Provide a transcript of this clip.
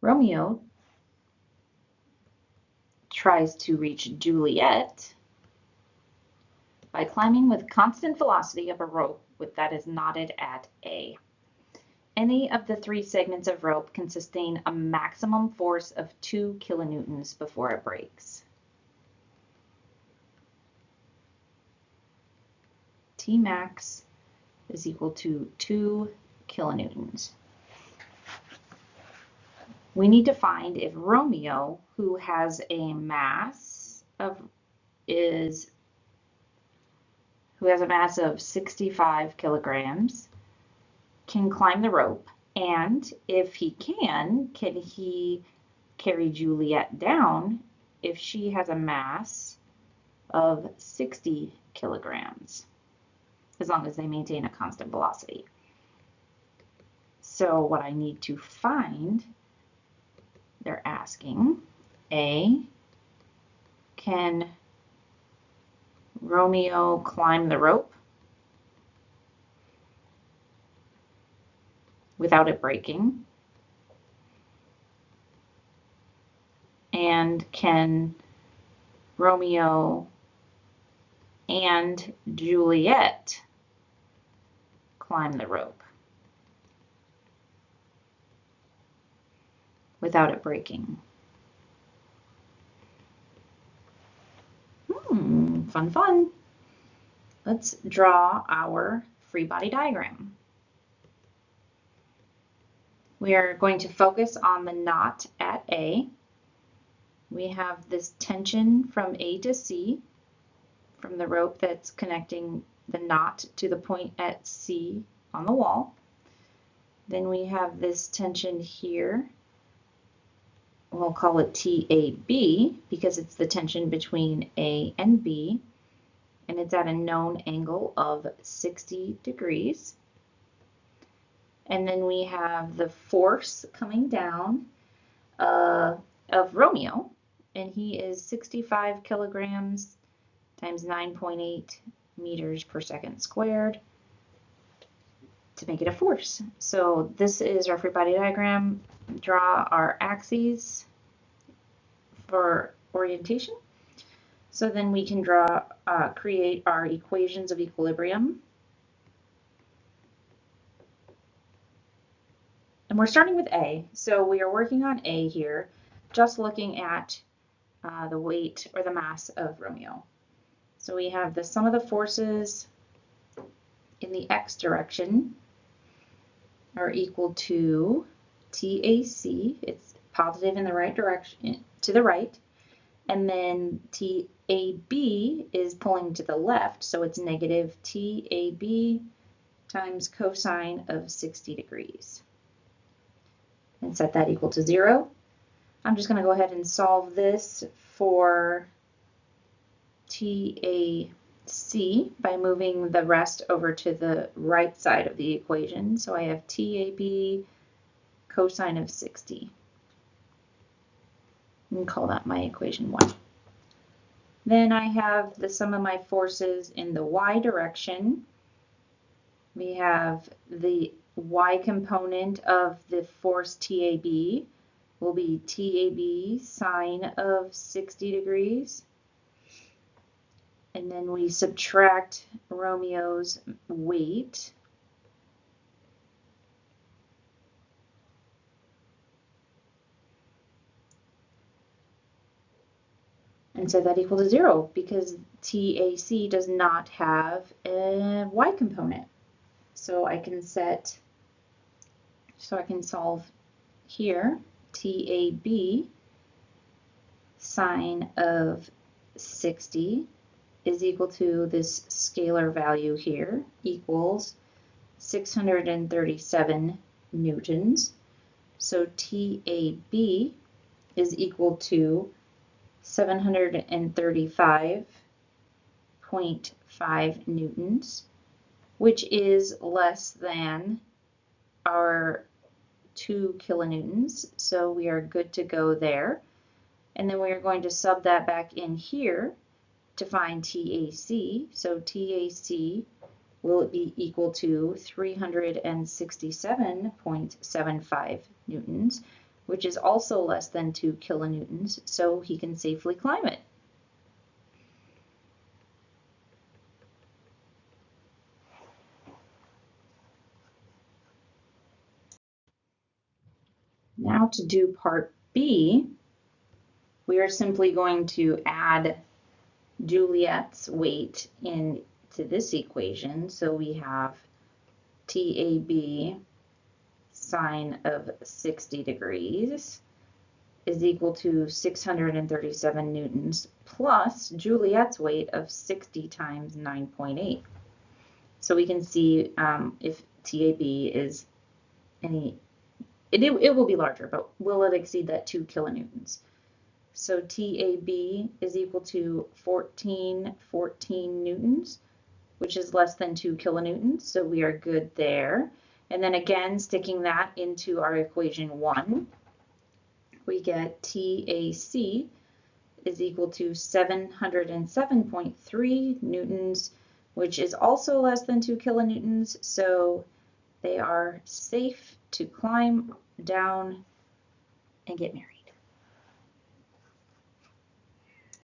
Romeo tries to reach Juliet by climbing with constant velocity up a rope that is knotted at A. Any of the 3 segments of rope can sustain a maximum force of 2 kilonewtons before it breaks. T max is equal to 2 kilonewtons. We need to find if Romeo, who has a mass of 65 kilograms, can climb the rope, and if he can he carry Juliet down if she has a mass of 60 kilograms, as long as they maintain a constant velocity. So what I need to find, they're asking, A, can Romeo climb the rope without it breaking? And can Romeo and Juliet climb the rope without it breaking? Fun. Let's draw our free body diagram. We are going to focus on the knot at A. We have this tension from A to C, from the rope that's connecting the knot to the point at C on the wall. Then we have this tension here. We'll call it TAB because it's the tension between A and B, and it's at a known angle of 60 degrees. And then we have the force coming down of Romeo, and he is 65 kilograms times 9.8 meters per second squared to make it a force. So this is our free body diagram. Draw our axes for orientation. So then we can create our equations of equilibrium. And we're starting with A, so we are working on A here, just looking at the weight or the mass of Romeo. So we have the sum of the forces in the x direction are equal to TAC, it's positive in the right direction, to the right, and then TAB is pulling to the left, so it's negative TAB times cosine of 60 degrees. And set that equal to 0. I'm just going to go ahead and solve this for TAC by moving the rest over to the right side of the equation. So I have TAB cosine of 60. And call that my equation 1. Then I have the sum of my forces in the y direction. We have the y component of the force TAB will be TAB sine of 60 degrees. And then we subtract Romeo's weight. And set that equal to 0 because TAC does not have a y component. So I can solve here, TAB sine of 60 is equal to this scalar value here, equals 637 newtons. So TAB is equal to 735.5 newtons, which is less than our 2 kilonewtons, so we are good to go there. And then we are going to sub that back in here to find TAC. So TAC will be equal to 367.75 newtons, which is also less than 2 kilonewtons, so he can safely climb it. Now to do part B, we are simply going to add Juliet's weight into this equation. So we have TAB sine of 60 degrees is equal to 637 newtons plus Juliet's weight of 60 times 9.8. So we can see if TAB is any, it will be larger, but will it exceed that 2 kilonewtons? So TAB is equal to 1414 newtons, which is less than 2 kilonewtons, so we are good there. And then again, sticking that into our equation 1, we get TAC is equal to 707.3 newtons, which is also less than 2 kilonewtons, so they are safe to climb down and get married.